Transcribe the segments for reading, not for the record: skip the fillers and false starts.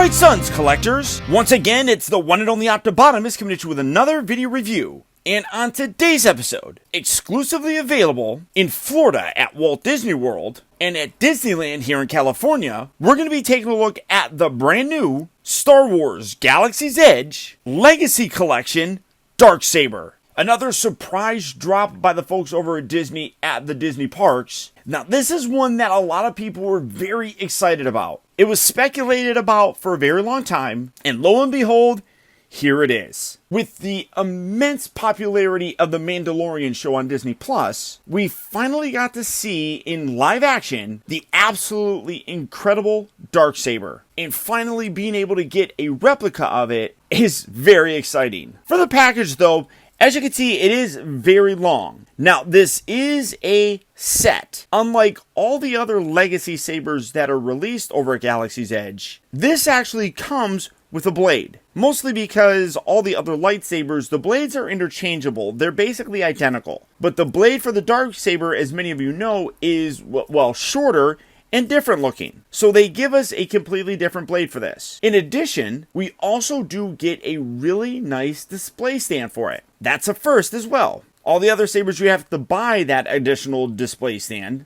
Alright sons, collectors, once again it's the one and only Optibotimus coming at you with another video review. And on today's episode, exclusively available in Florida at Walt Disney World and at Disneyland here in California, we're going to be taking a look at the brand new Star Wars Galaxy's Edge Legacy Collection Darksaber. Another surprise drop by the folks over at Disney at the Disney parks. Now, this is one that a lot of people were very excited about. It was speculated about for a very long time, and lo and behold, here it is. With the immense popularity of the Mandalorian show on Disney Plus, we finally got to see in live action the absolutely incredible Darksaber. And finally being able to get a replica of it is very exciting. For the package though, as you can see, it is very long. Now, this is a set. Unlike all the other Legacy Sabers that are released over at Galaxy's Edge, this actually comes with a blade. Mostly because all the other lightsabers, the blades are interchangeable. They're basically identical. But the blade for the Darksaber, as many of you know, is, well, shorter and different looking. So they give us a completely different blade for this. In addition, we also do get a really nice display stand for it. That's a first as well. All the other sabers, you have to buy that additional display stand,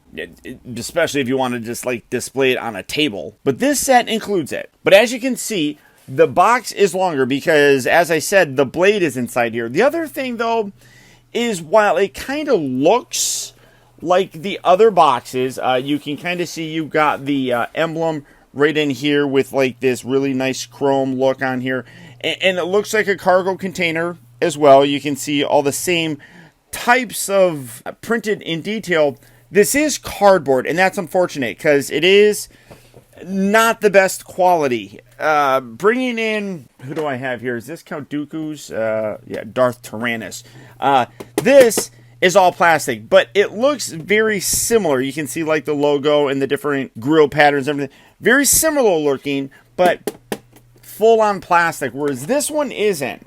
especially if you want to just like display it on a table. But this set includes it. But as you can see, the box is longer because, as I said, the blade is inside here. The other thing though is while it kind of looks like the other boxes, you can kind of see you've got the emblem right in here with like this really nice chrome look on here. And it looks like a cargo container as well. You can see all the same types of printed in detail. This is cardboard, and that's unfortunate because it is not the best quality. Bringing in, who do I have here? Is this Count Dooku's? Yeah, Darth Taranis. This is all plastic, but it looks very similar. You can see like the logo and the different grill patterns, everything. Very similar looking, but full on plastic, whereas this one isn't.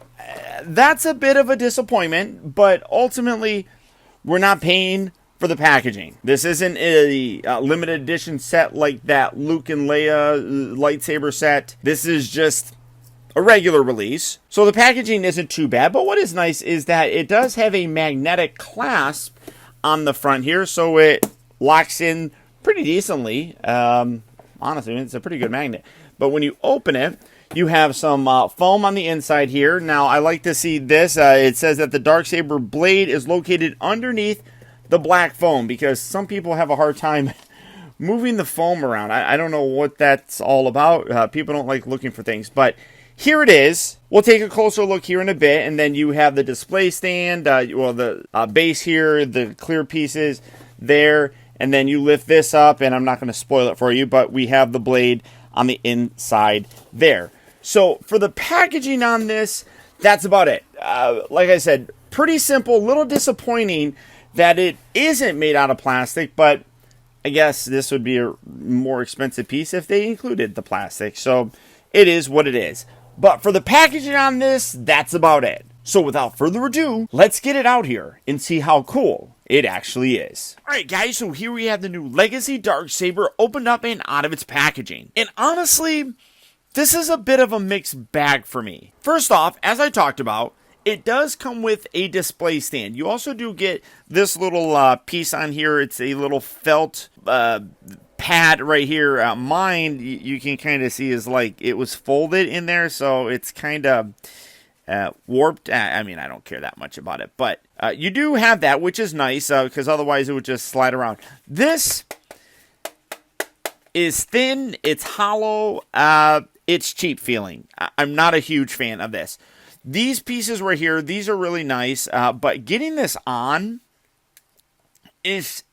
That's a bit of a disappointment, but ultimately, we're not paying for the packaging. This isn't a limited edition set like that Luke and Leia lightsaber set. This is just a regular release. So the packaging isn't too bad, but what is nice is that it does have a magnetic clasp on the front here, so it locks in pretty decently. Honestly, it's a pretty good magnet. But when you open it, you have some foam on the inside here. Now, I like to see this. It says that the Darksaber blade is located underneath the black foam because some people have a hard time moving the foam around. I don't know what that's all about. People don't like looking for things, but here it is. We'll take a closer look here in a bit, and then you have the display stand, the base here, the clear pieces there, and then you lift this up, and I'm not going to spoil it for you, but we have the blade on the inside there. So for the packaging on this, that's about it. Like I said, pretty simple, a little disappointing that it isn't made out of plastic, but I guess this would be a more expensive piece if they included the plastic. So it is what it is. But for the packaging on this, that's about it. So without further ado, let's get it out here and see how cool it actually is. Alright guys, so here we have the new Legacy Darksaber opened up and out of its packaging. And honestly, this is a bit of a mixed bag for me. First off, as I talked about, it does come with a display stand. You also do get this little piece on here. It's a little felt pad right here. Mine, you can kind of see is like it was folded in there, so it's kind of warped. I mean, I don't care that much about it, but you do have that, which is nice because otherwise it would just slide around. This is thin. It's hollow. It's cheap feeling. I'm not a huge fan of this. These pieces right here, these are really nice, but getting this on is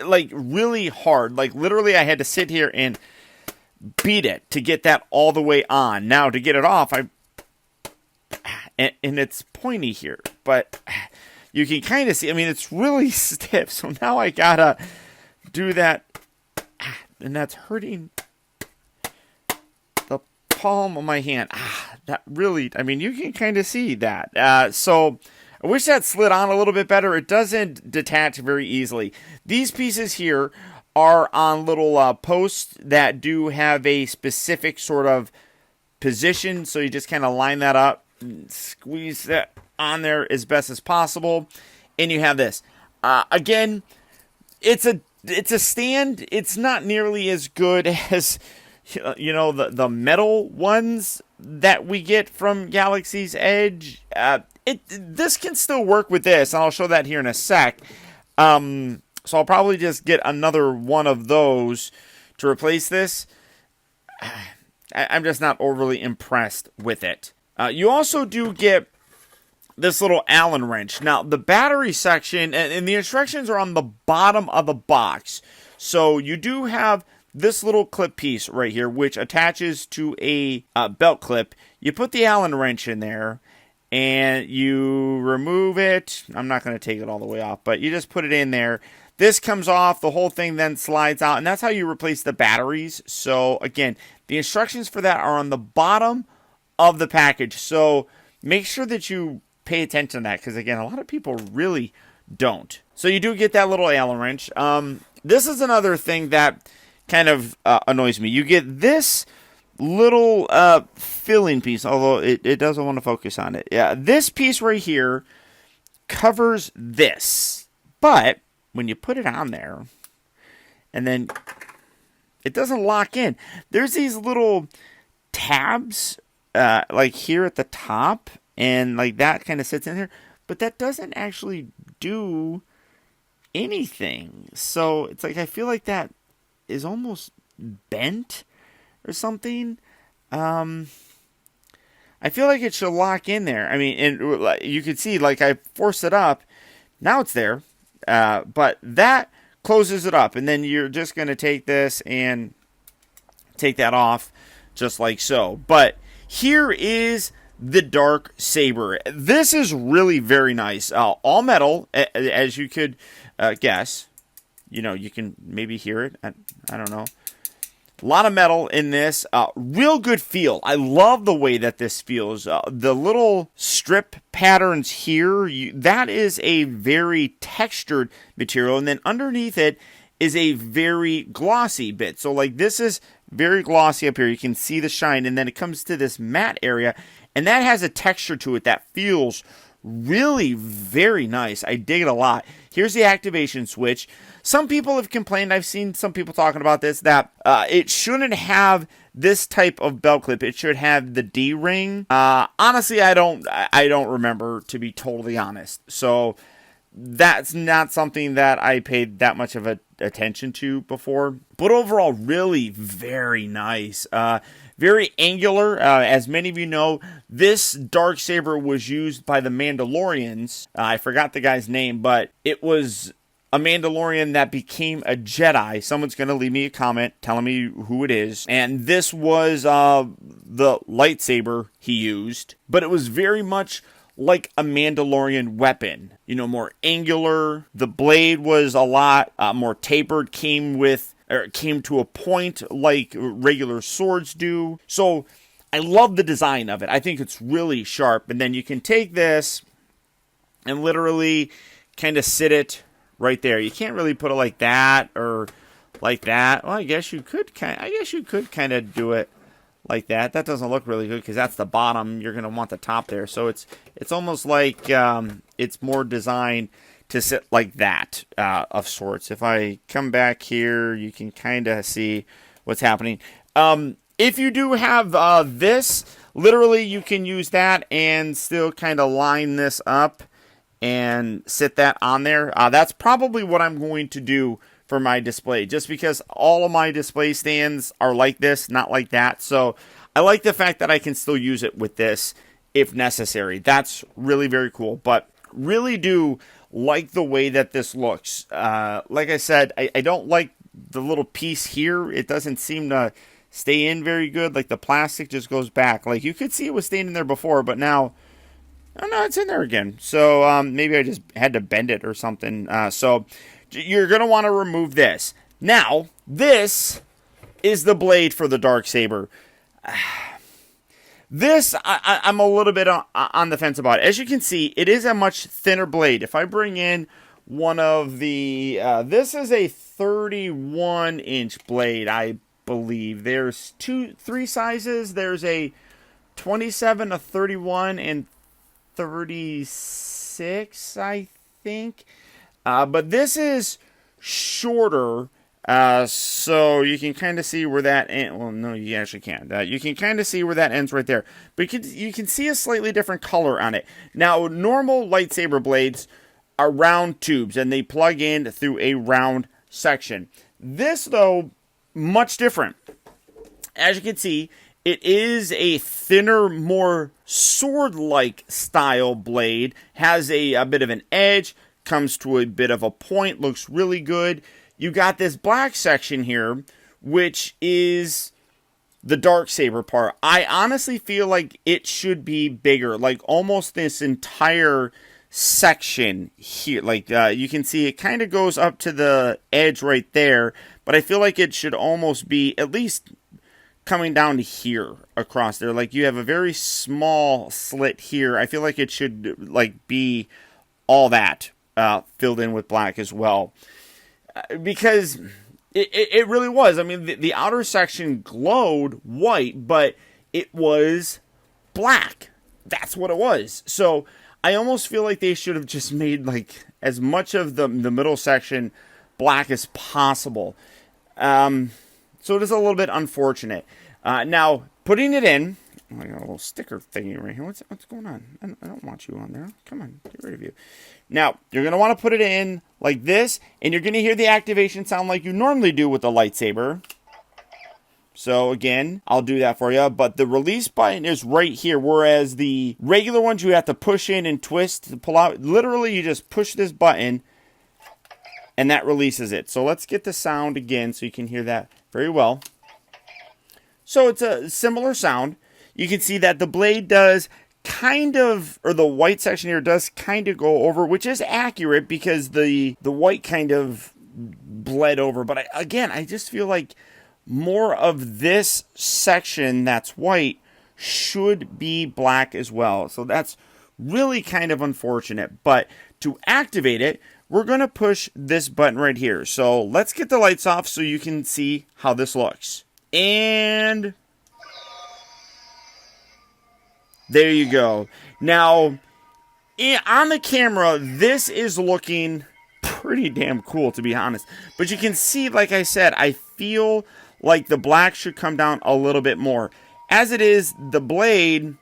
like really hard. Like literally I had to sit here and beat it to get that all the way on. Now to get it off, and it's pointy here, but you can kind of see, I mean, it's really stiff. So now I gotta do that, and that's hurting the palm of my hand. That really, I mean, you can kind of see that. So I wish that slid on a little bit better. It doesn't detach very easily. These pieces here are on little posts that do have a specific sort of position. So you just kind of line that up, squeeze that on there as best as possible, and you have this. Again, it's a stand. It's not nearly as good as the metal ones that we get from Galaxy's Edge. This can still work with this, and I'll show that here in a sec. So I'll probably just get another one of those to replace this. I'm just not overly impressed with it. You also do get this little Allen wrench. Now, the battery section, and the instructions are on the bottom of the box. So you do have this little clip piece right here, which attaches to a belt clip. You put the Allen wrench in there, and you remove it. I'm not going to take it all the way off, but you just put it in there. This comes off, the whole thing then slides out, and that's how you replace the batteries. So, again, the instructions for that are on the bottom of the package. So, make sure that you pay attention to that, because, again, a lot of people really don't. So, you do get that little Allen wrench. This is another thing that kind of annoys me. You get this little filling piece, although it doesn't want to focus on it. Yeah, this piece right here covers this, but when you put it on there, and then it doesn't lock in. There's these little tabs, like here at the top, and like that kind of sits in there, but that doesn't actually do anything. So it's like I feel like that is almost bent or something. I feel like it should lock in there. I mean, and you can see, like, I forced it up. Now it's there. But that closes it up. And then you're just going to take this and take that off just like so. But here is the Darksaber. This is really very nice. All metal, as you could guess. You can maybe hear it. I don't know. A lot of metal in this. Real good feel. I love the way that this feels. The little strip patterns here, that is a very textured material. And then underneath it is a very glossy bit. So like this is very glossy up here. You can see the shine. And then it comes to this matte area. And that has a texture to it that feels really very nice. I dig it a lot. Here's the activation switch. Some people have complained, I've seen some people talking about this, that it shouldn't have this type of belt clip. It should have the D-ring. Honestly, I don't remember, to be totally honest. So that's not something that I paid that much of attention to before. But overall, really very nice. Very angular. As many of you know, this Darksaber was used by the Mandalorians. I forgot the guy's name, but it was a Mandalorian that became a Jedi. Someone's going to leave me a comment telling me who it is. And this was the lightsaber he used. But it was very much like a Mandalorian weapon. More angular. The blade was a lot more tapered. Came to a point like regular swords do. So I love the design of it. I think it's really sharp. And then you can take this and literally kind of sit it right there. You can't really put it like that or like that. Well, I guess you could kind of do it like that. That doesn't look really good because that's the bottom. You're going to want the top there. So it's almost like it's more designed to sit like that of sorts. If I come back here, you can kind of see what's happening. If you do have this, literally you can use that and still kind of line this up and sit that on there. That's probably what I'm going to do for my display, just because all of my display stands are like this, not like that. So I like the fact that I can still use it with this if necessary. That's really very cool, but really do like the way that this looks. Like I said, I don't like the little piece here. It doesn't seem to stay in very good. Like the plastic just goes back. Like you could see it was staying in there before, but now, oh no, it's in there again. So maybe I just had to bend it or something. So you're going to want to remove this. Now, this is the blade for the Darksaber. This, I'm a little bit on the fence about it. As you can see, it is a much thinner blade. If I bring in one of the, this is a 31-inch blade, I believe. There's three sizes. There's a 27 to 31 and 36, I think. But this is shorter, so you can kind of see where that ends. Well, no, you actually can't. You can kind of see where that ends right there. But you can see a slightly different color on it. Now, normal lightsaber blades are round tubes, and they plug in through a round section. This, though, much different. As you can see, it is a thinner, more sword-like style blade. Has a bit of an edge, comes to a bit of a point, looks really good. You got this black section here, which is the Darksaber part. I honestly feel like it should be bigger, like almost this entire section here. Like you can see it kind of goes up to the edge right there, but I feel like it should almost be at least coming down to here across there. Like you have a very small slit here. I feel like it should like be all that filled in with black as well, because it really was. I mean, the outer section glowed white, but it was black. That's what it was. So I almost feel like they should have just made like as much of the middle section black as possible. So it is a little bit unfortunate. Now, putting it in, I got a little sticker thingy right here. What's going on? I don't want you on there. Come on, get rid of you. Now, you're going to want to put it in like this, and you're going to hear the activation sound like you normally do with the lightsaber. So, again, I'll do that for you. But the release button is right here, whereas the regular ones you have to push in and twist to pull out. Literally, you just push this button, and that releases it. So let's get the sound again so you can hear that very well. So it's a similar sound. You can see that the blade does kind of, or the white section here does kind of go over, which is accurate because the white kind of bled over. But I just feel like more of this section that's white should be black as well. So that's really kind of unfortunate. But to activate it, we're going to push this button right here. So let's get the lights off so you can see how this looks. And there you go. Now, on the camera, this is looking pretty damn cool, to be honest. But you can see, like I said, I feel like the black should come down a little bit more. As it is, the blade,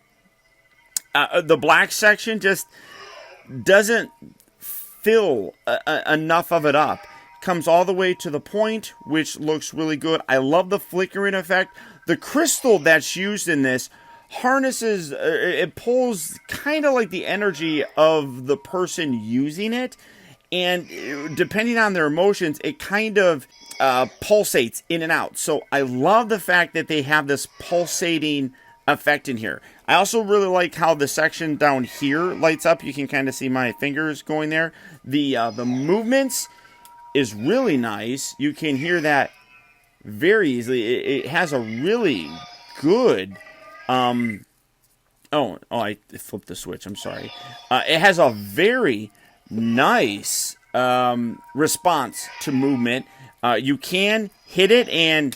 the black section just doesn't fill enough of it up. Comes all the way to the point, which looks really good. I love the flickering effect. The crystal that's used in this harnesses, it pulls kind of like the energy of the person using it, and depending on their emotions, it kind of pulsates in and out. So I love the fact that they have this pulsating effect in here. I also really like how the section down here lights up. You can kind of see my fingers going there. The movements is really nice. You can hear that very easily. It has a really good I flipped the switch. I'm sorry. It has a very nice response to movement. You can hit it and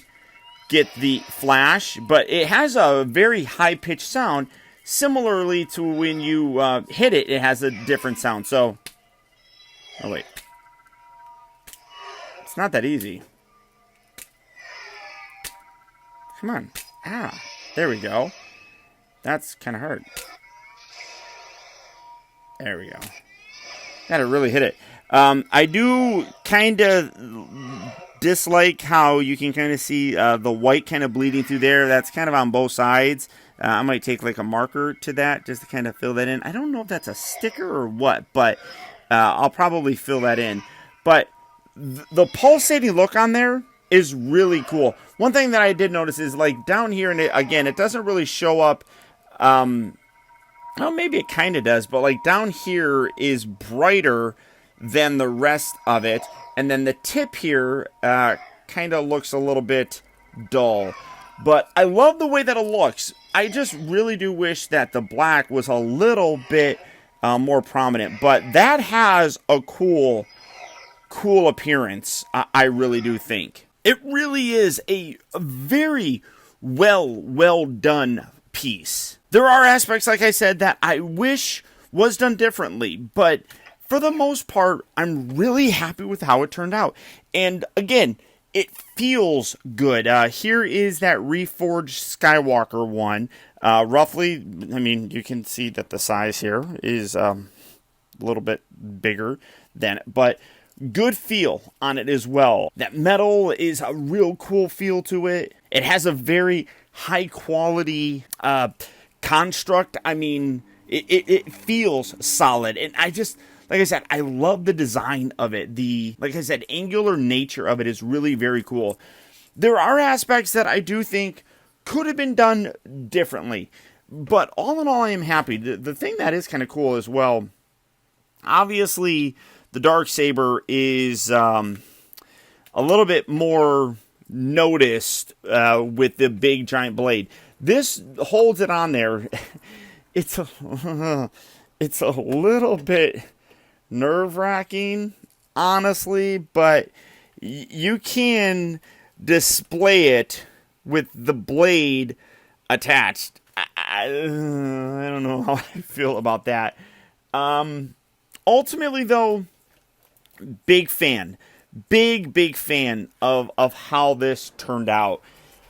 get the flash, but it has a very high-pitched sound. Similarly to when you hit it, it has a different sound. So, oh wait. It's not that easy. Come on. There we go. That's kind of hard. There we go. Gotta really hit it. I do kind of dislike how you can kind of see the white kind of bleeding through there. That's kind of on both sides. I might take like a marker to that just to kind of fill that in. I don't know if that's a sticker or what, but I'll probably fill that in. But the pulsating look on there is really cool. One thing that I did notice is like down here, and it doesn't really show up. Well, maybe it kind of does, but like down here is brighter than the rest of it. And then the tip here kind of looks a little bit dull. But I love the way that it looks. I just really do wish that the black was a little bit more prominent. But that has a cool appearance, I really do think. It really is a very well done piece. There are aspects, like I said, that I wish was done differently, but for the most part, I'm really happy with how it turned out. And again, it feels good. Here is that Reforged Skywalker one. Roughly, I mean, you can see that the size here is a little bit bigger than it, but good feel on it as well. That metal is a real cool feel to it. It has a very high quality construct. I mean, it feels solid, and I just, like I said, I love the design of it. Like I said, angular nature of it is really very cool. There are aspects that I do think could have been done differently, but all in all, I am happy. The thing that is kind of cool as well, obviously, the Darksaber is a little bit more noticed with the big giant blade. This holds it on there. It's a little bit nerve-wracking, honestly, but you can display it with the blade attached. I don't know how I feel about that. Ultimately, though, big fan. Big fan of how this turned out.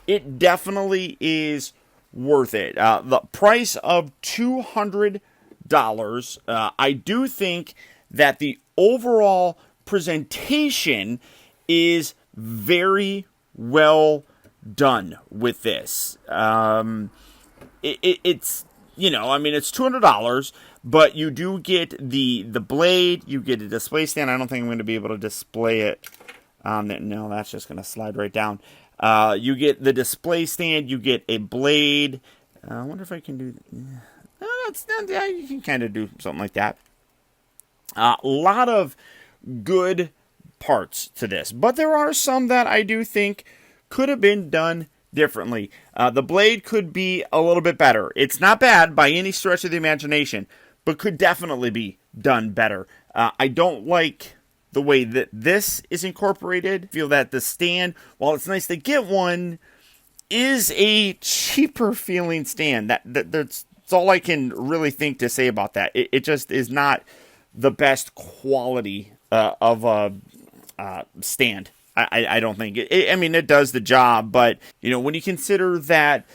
It definitely is worth it. The price of $200. I do think that the overall presentation is very well done with this. It's, you know, I mean, it's $200, but you do get the blade, you get a display stand. I don't think I'm going to be able to display it on that. No, that's just going to slide right down. You get the display stand, you get a blade. I wonder if I can do... yeah, you can kind of do something like that. A lot of good parts to this, but there are some that I do think could have been done differently. The blade could be a little bit better. It's not bad by any stretch of the imagination, but could definitely be done better. I don't like the way that this is incorporated. I feel that the stand, while it's nice to get one, is a cheaper feeling stand. That's all I can really think to say about that. It just is not the best quality of a stand. I don't think. I mean, it does the job, but, you know, when you consider that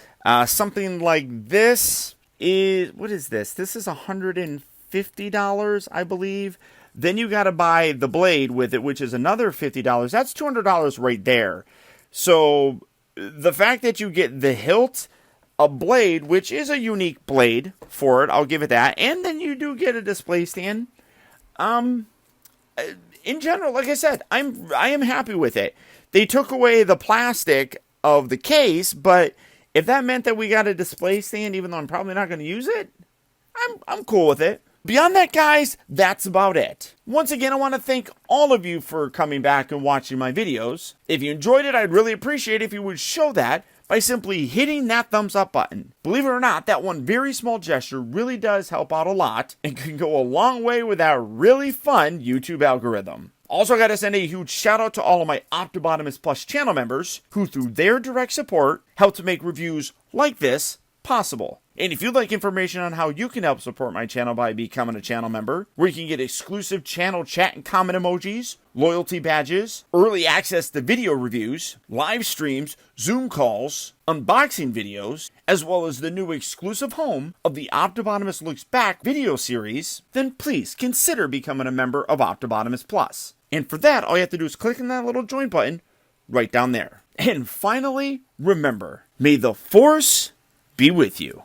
something like this is, what is this? This is $150, I believe. Then you got to buy the blade with it, which is another $50. That's $200 right there. So the fact that you get the hilt, a blade, which is a unique blade for it, I'll give it that, and then you do get a display stand. In general, like I said, I am happy with it. They took away the plastic of the case, but if that meant that we got a display stand, even though I'm probably not going to use it, I'm cool with it. Beyond that, guys, that's about it. Once again, I want to thank all of you for coming back and watching my videos. If you enjoyed it, I'd really appreciate it if you would show that by simply hitting that thumbs up button. Believe it or not, that one very small gesture really does help out a lot and can go a long way with that really fun YouTube algorithm. Also, I got to send a huge shout out to all of my Optibotimus Plus channel members who, through their direct support, help to make reviews like this possible. And if you'd like information on how you can help support my channel by becoming a channel member, where you can get exclusive channel chat and comment emojis, loyalty badges, early access to video reviews, live streams, Zoom calls, unboxing videos, as well as the new exclusive home of the Optibotimus Looks Back video series, then please consider becoming a member of Optibotimus Plus. And for that, all you have to do is click on that little join button right down there. And finally, remember, may the Force be with you.